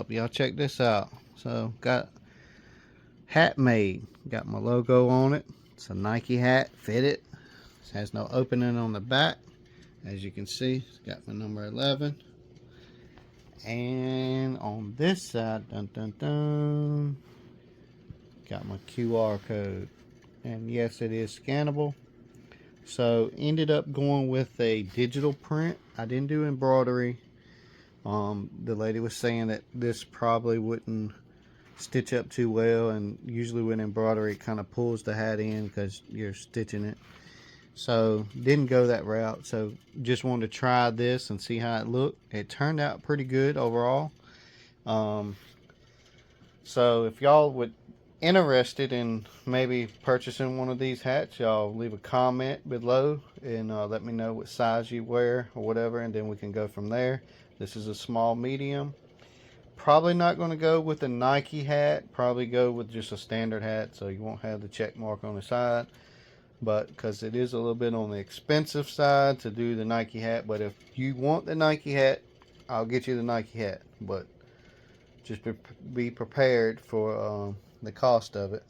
up, y'all. Check this out. So got hat made. Got my logo on it. It's a Nike hat, fitted. It has no opening on the back. As you can see, it's got my number 11. And on this side, dun dun dun, got my QR code. And yes, it is scannable. So ended up going with a digital print. I didn't do embroidery. The lady was saying that this probably wouldn't stitch up too well, and usually with embroidery it kind of pulls the hat in because you're stitching it. So didn't go that route. So just wanted to try this and see how it looked. It turned out pretty good overall. So if y'all would interested in maybe purchasing one of these hats, y'all leave a comment below and let me know what size you wear or whatever, and then we can go from there. This is a small medium. Probably not going to go with a Nike hat. Probably go with just a standard hat, so you won't have the check mark on the side. But because it is a little bit on the expensive side to do the Nike hat. But if you want the Nike hat, I'll get you the Nike hat. But just be prepared for the cost of it.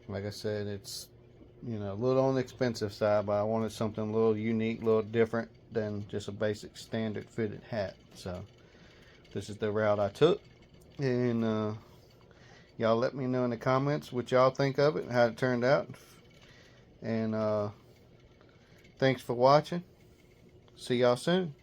Like I said, it's a little on the expensive side, but I wanted something a little unique, a little different than just a basic standard fitted hat. So this is the route I took, and y'all let me know in the comments what y'all think of it and how it turned out. And thanks for watching. See y'all soon.